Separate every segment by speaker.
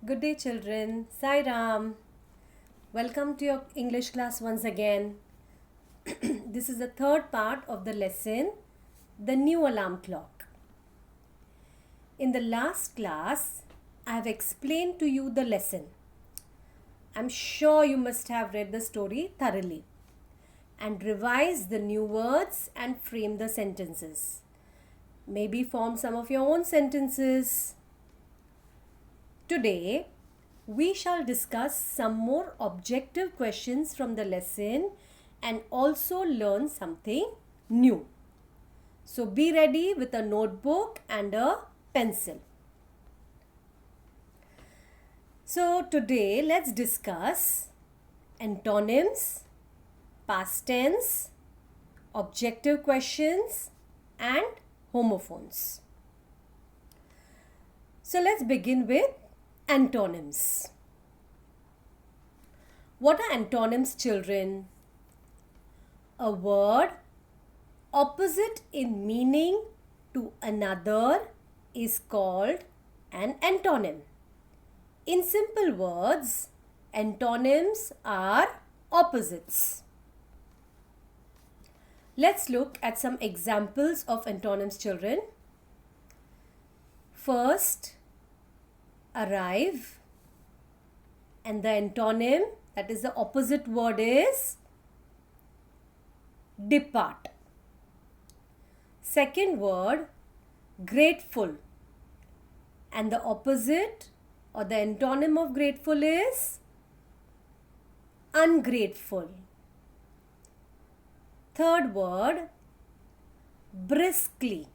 Speaker 1: Good day, children. Sai Ram. Welcome to your English class once again. This is the third part of the lesson, the new alarm clock. In the last class, I have explained to you the lesson. I'm sure you must have read the story thoroughly and revised the new words and frame the sentences. Maybe form some of your own sentences. Today, we shall discuss some more objective questions from the lesson and also learn something new. So be ready with a notebook and a pencil. So today let's discuss antonyms, past tense, objective questions and homophones. So let's begin with antonyms. What are antonyms, children? A word opposite in meaning to another is called an antonym. In simple words, antonyms are opposites. Let's look at some examples of antonyms, children. First, arrive, and the antonym, that is the opposite word, is depart. Second word, grateful, and the opposite or the antonym of grateful is ungrateful. Third word, briskly,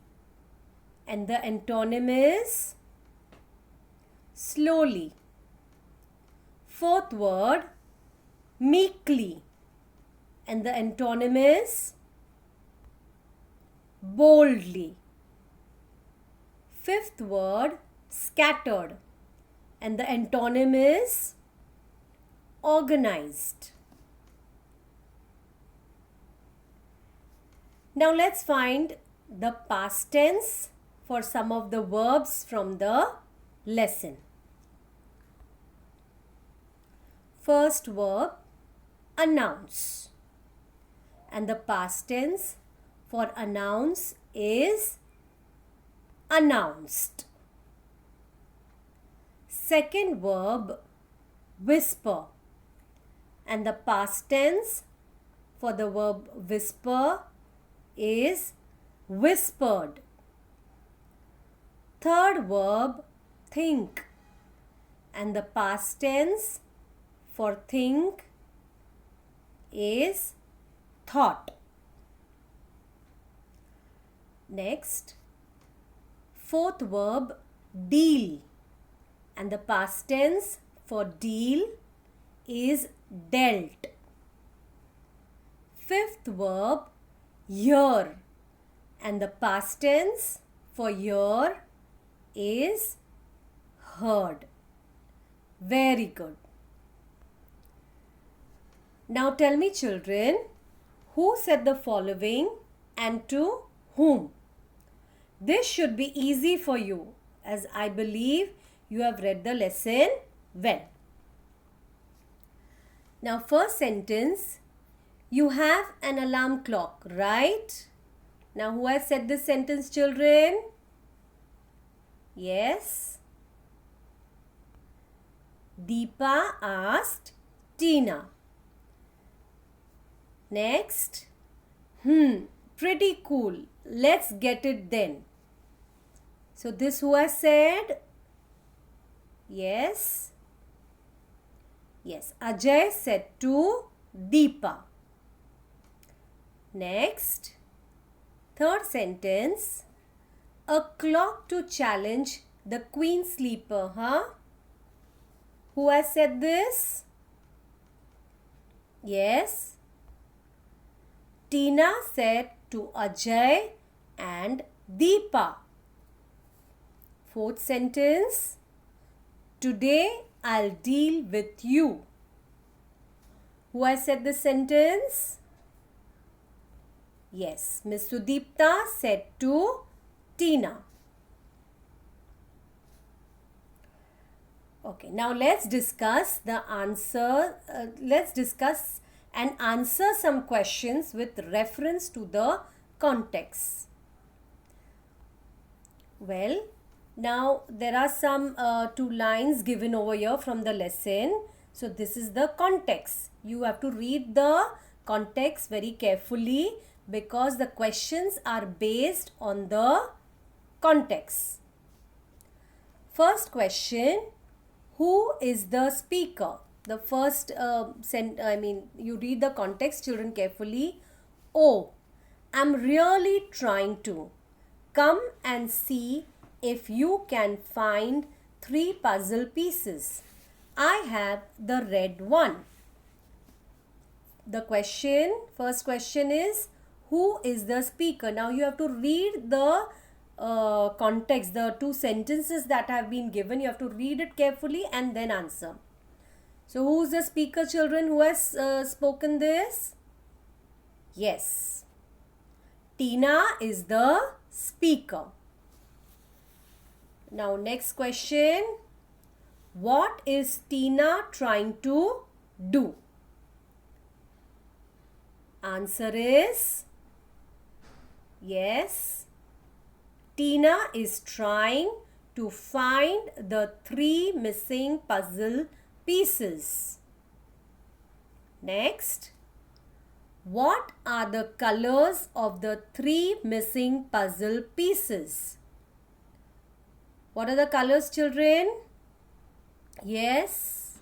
Speaker 1: and the antonym is slowly. Fourth word, meekly, and the antonym is boldly. Fifth word, scattered, and the antonym is organized. Now let's find the past tense for some of the verbs from the lesson. First verb, announce, and the past tense for announce is announced. Second verb, whisper, and the past tense for the verb whisper is whispered. Third verb, think, and the past tense for think is thought. Next, fourth verb, deal, and the past tense for deal is dealt. Fifth verb, hear, and the past tense for hear is heard. Very good. Now tell me, children, who said the following and to whom? This should be easy for you, as I believe you have read the lesson well. Now, first sentence, you have an alarm clock, right? Now, who has said this sentence, children? Yes. Deepa asked Tina. Next, pretty cool. Let's get it then. So this who has said? Yes. Yes, Ajay said to Deepa. Next, third sentence, a clock to challenge the queen sleeper, huh? Who has said this? Yes. Tina said to Ajay and Deepa. Fourth sentence, today I'll deal with you. Who has said this sentence? Yes, Miss Sudipta said to Tina. Okay, now let's discuss the answer. Let's discuss and answer some questions with reference to the context. Well, now there are some two lines given over here from the lesson. So this is the context. You have to read the context very carefully because the questions are based on the context. First question, who is the speaker? The first you read the context, children, carefully. Oh, I'm really trying to. Come and see if you can find 3 puzzle pieces. I have the red one. The question, first question is, who is the speaker? Now you have to read the context, the two sentences that have been given. You have to read it carefully and then answer. So who is the speaker, children? Who has spoken this? Yes. Tina is the speaker. Now next question. What is Tina trying to do? Answer is yes. Tina is trying to find the 3 missing puzzle pieces. Next, what are the colors of the 3 missing puzzle pieces? What are the colors, children? Yes.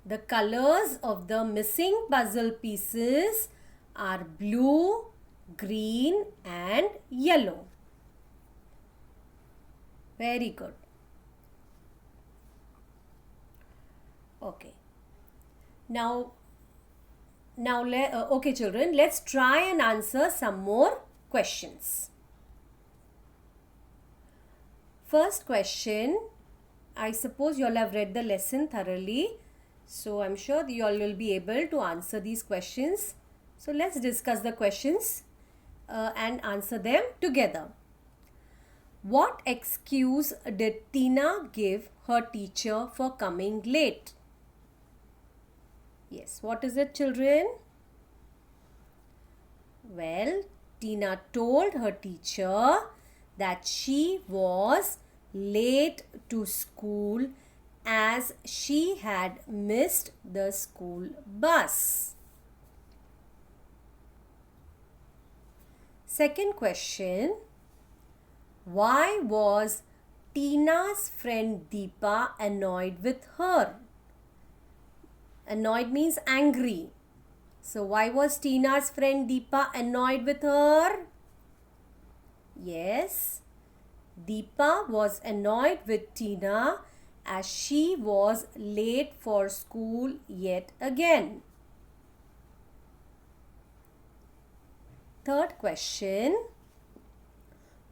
Speaker 1: The colors of the missing puzzle pieces are blue, green and yellow. Very good. Okay. Now okay children, let's try and answer some more questions. First question, I suppose you all have read the lesson thoroughly. So I'm sure you all will be able to answer these questions. So let's discuss the questions and answer them together. What excuse did Tina give her teacher for coming late? Yes, what is it, children? Well, Tina told her teacher that she was late to school as she had missed the school bus. Second question, why was Tina's friend Deepa annoyed with her? Annoyed means angry. So why was Tina's friend Deepa annoyed with her? Yes, Deepa was annoyed with Tina as she was late for school yet again. Third question,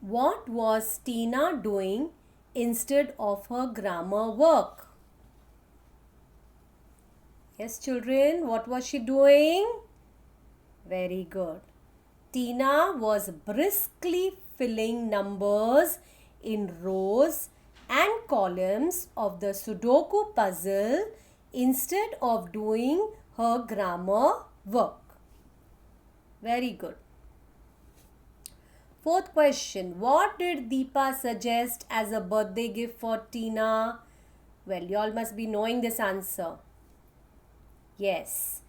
Speaker 1: what was Tina doing instead of her grammar work? Yes, children, what was she doing? Very good. Tina was briskly filling numbers in rows and columns of the Sudoku puzzle instead of doing her grammar work. Very good. Fourth question, what did Deepa suggest as a birthday gift for Tina? Well, you all must be knowing this answer. Yes,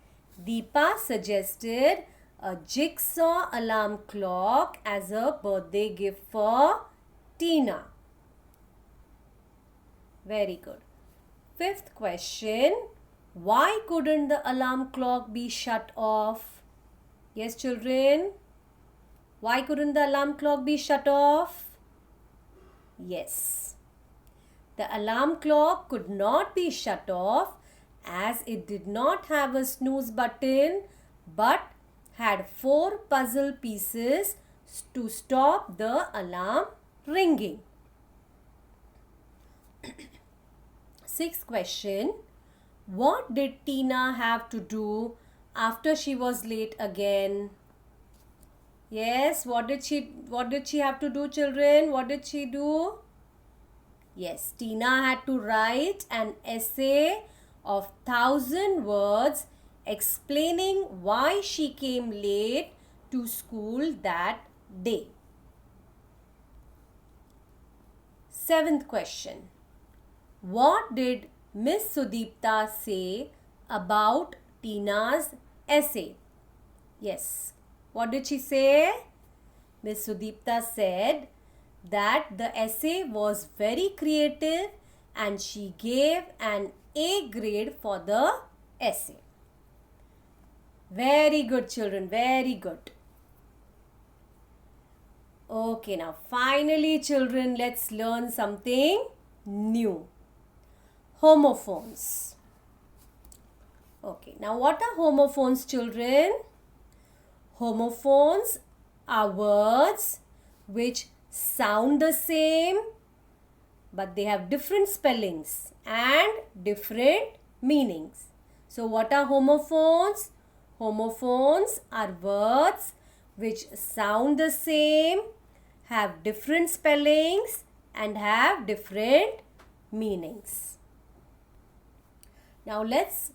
Speaker 1: Deepa suggested a jigsaw alarm clock as a birthday gift for Tina. Very good. Fifth question, why couldn't the alarm clock be shut off? Yes, children, why couldn't the alarm clock be shut off? Yes, the alarm clock could not be shut off as it did not have a snooze button but had 4 puzzle pieces to stop the alarm ringing. Sixth question, what did Tina have to do after she was late again? Yes, what did she have to do, children? What did she do? Yes, Tina had to write an essay of 1,000 words explaining why she came late to school that day. Seventh question. What did Miss Sudipta say about Tina's essay? Yes. What did she say? Miss Sudipta said that the essay was very creative and she gave an A grade for the essay. Very good, children. Very good. Okay, now finally, children, let's learn something new. Homophones. Okay, now what are homophones, children? Homophones are words which sound the same but they have different spellings and different meanings. So what are homophones? Homophones are words which sound the same, have different spellings and have different meanings. Now let's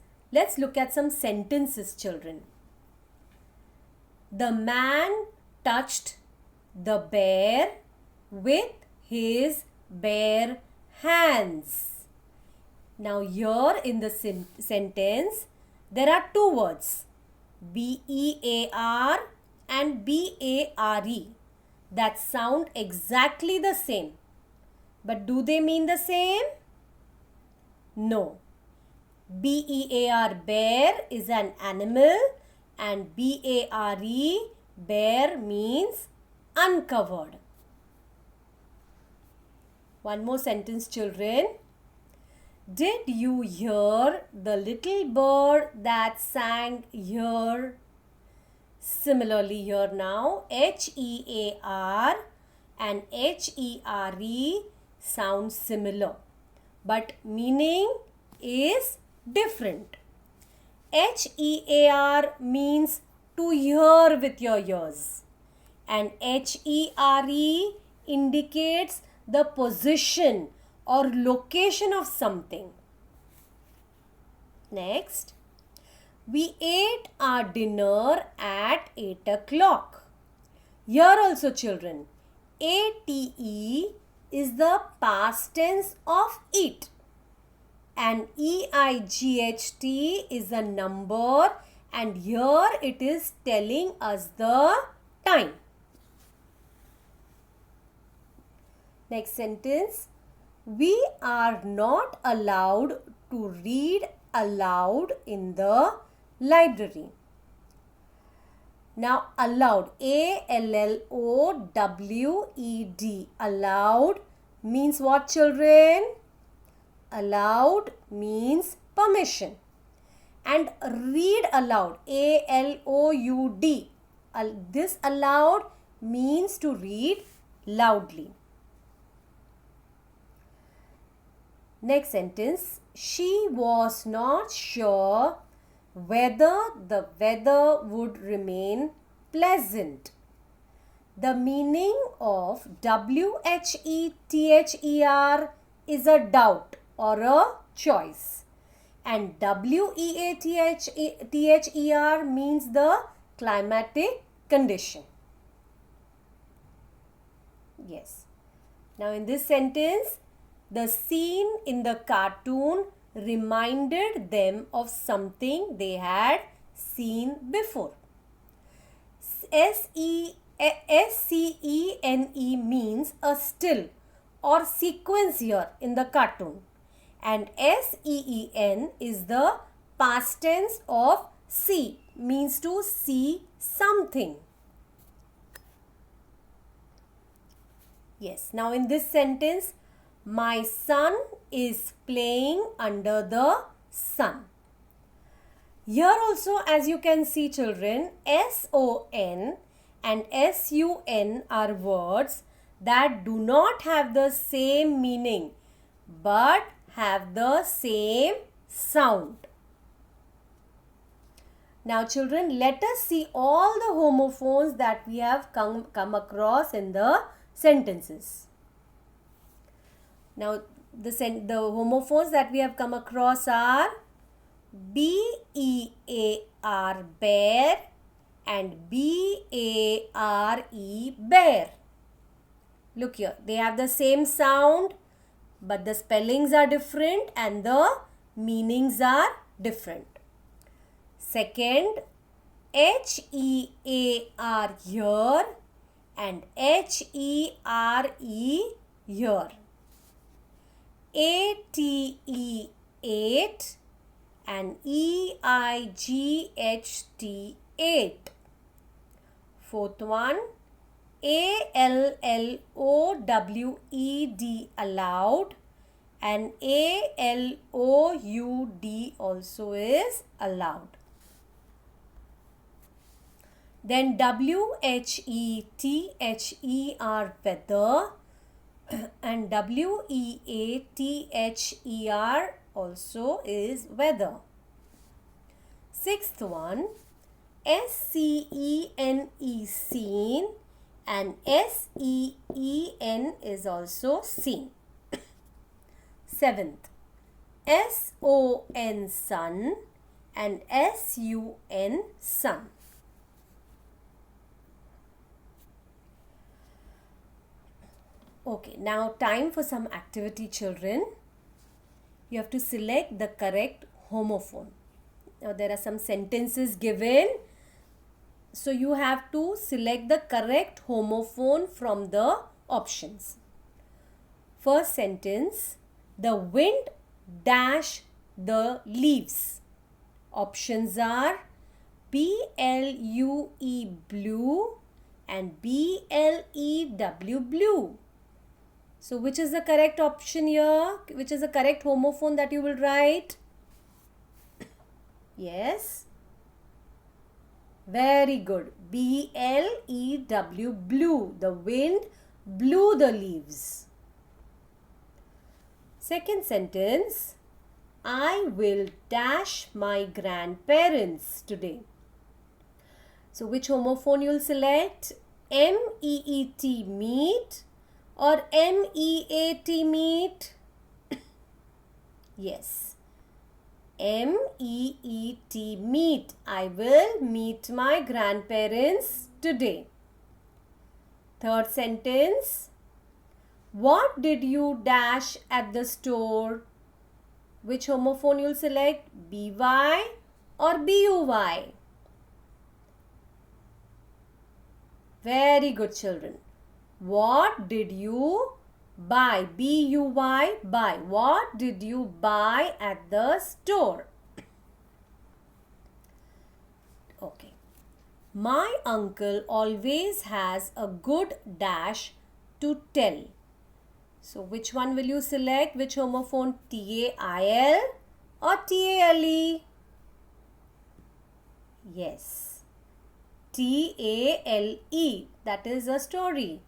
Speaker 1: look at some sentences, children. The man touched the bear with his bare hands. Now here in the sentence, there are two words, B-E-A-R and B-A-R-E, that sound exactly the same. But do they mean the same? No. B-E-A-R, bear, is an animal and B-A-R-E, bear, means uncovered. One more sentence, children. Did you hear the little bird that sang here? Similarly here now, H-E-A-R and H-E-R-E sound similar, but meaning is different. H-E-A-R means to hear with your ears and H-E-R-E indicates the position or location of something. Next, we ate our dinner at 8 o'clock. Here also, children, A-T-E is the past tense of eat and E-I-G-H-T is a number and here it is telling us the time. Next sentence, we are not allowed to read aloud in the library. Now allowed, A-L-L-O-W-E-D, allowed means what, children? Allowed means permission. And read aloud, A-L-O-U-D, this allowed means to read loudly. Next sentence, she was not sure whether the weather would remain pleasant. The meaning of W-H-E-T-H-E-R is a doubt or a choice. And W-E-A-T-H-E-R means the climatic condition. Yes. Now in this sentence, the scene in the cartoon reminded them of something they had seen before. S-C-E-N-E means a still or sequence here in the cartoon. And S-E-E-N is the past tense of see, means to see something. Yes, now in this sentence, my son is playing under the sun. Here also, as you can see, children, S-O-N and S-U-N are words that do not have the same meaning but have the same sound. Now, children, let us see all the homophones that we have come across in the sentences. Now the homophones that we have come across are B-E-A-R, bear, and B-A-R-E, bear. Look here, they have the same sound, but the spellings are different and the meanings are different. Second, H-E-A-R, here, and H-E-R-E, here. A-T-E, eight, and E-I-G-H-T, eight. Fourth one, A-L-L-O-W-E-D, allowed, and A-L-O-U-D also is allowed. Then W-H-E-T-H-E-R, weather, and W-E-A-T-H-E-R also is weather. Sixth one, S-C-E-N-E, seen, and S-E-E-N is also seen. Seventh, S-O-N, sun, and S-U-N, sun. Okay, now time for some activity, children. You have to select the correct homophone. Now there are some sentences given. So you have to select the correct homophone from the options. First sentence, the wind dash the leaves. Options are B-L-U-E, blue, and B-L-E-W, blue. So which is the correct option here? Which is the correct homophone that you will write? Yes. Very good. B-L-E-W, blue. The wind blew the leaves. Second sentence, I will dash my grandparents today. So which homophone you will select? M-E-E-T, meet, or M-E-A-T, meet? Yes. M-E-E-T, meet. I will meet my grandparents today. Third sentence, what did you dash at the store? Which homophone you will select? B-Y or B-U-Y? Very good, children. What did you buy? B-U-Y, buy. What did you buy at the store? Okay. My uncle always has a good dash to tell. So which one will you select? Which homophone? T-A-I-L or T-A-L-E? Yes. T-A-L-E. That is a story.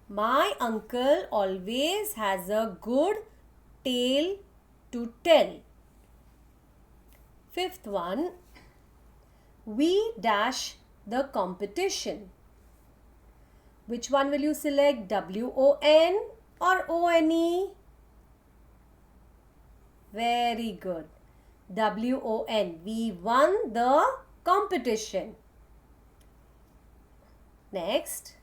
Speaker 1: My uncle always has a good tale to tell. Fifth one, we dash the competition. Which one will you select? W-O-N or O-N-E? Very good. W-O-N. We won the competition. Next,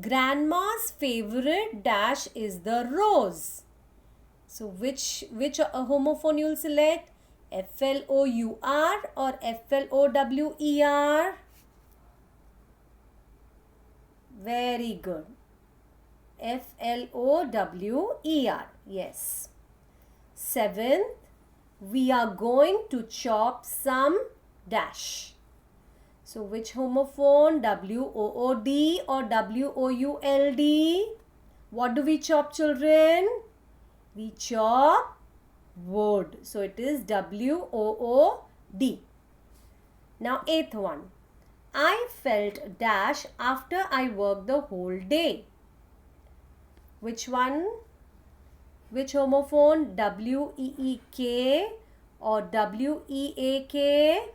Speaker 1: grandma's favorite dash is the rose. So which homophone you will select? F-L-O-U-R or F-L-O-W-E-R? Very good. F-L-O-W-E-R. Yes. Seventh, we are going to chop some dash. So which homophone? W-O-O-D or W-O-U-L-D? What do we chop, children? We chop wood. So it is W-O-O-D. Now eighth one. I felt dash after I worked the whole day. Which one? Which homophone? W-E-E-K or W-E-A-K?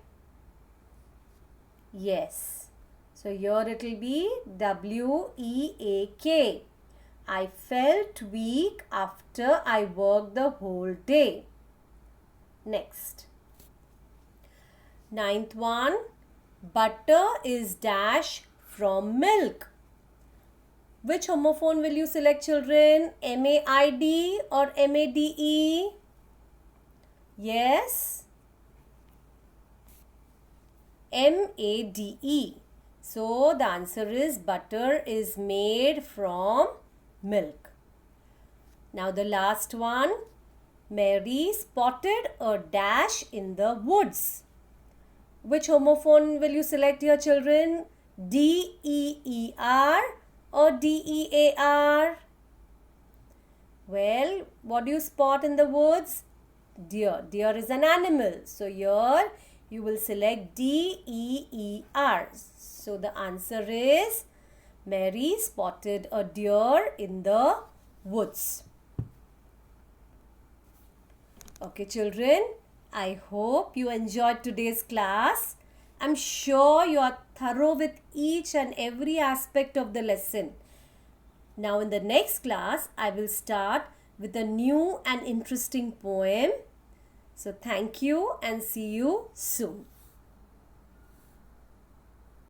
Speaker 1: Yes. So here it will be W-E-A-K. I felt weak after I worked the whole day. Next. Ninth one. Butter is dash from milk. Which homophone will you select, children? M-A-I-D or M-A-D-E? Yes. M-A-D-E. So the answer is butter is made from milk. Now the last one. Mary spotted a dash in the woods. Which homophone will you select here, children? D-E-E-R or D-E-A-R? Well, what do you spot in the woods? Deer. Deer is an animal. So here you will select D-E-E-R. So the answer is Mary spotted a deer in the woods. Okay, children, I hope you enjoyed today's class. I'm sure you are thorough with each and every aspect of the lesson. Now in the next class, I will start with a new and interesting poem. So thank you and see you soon.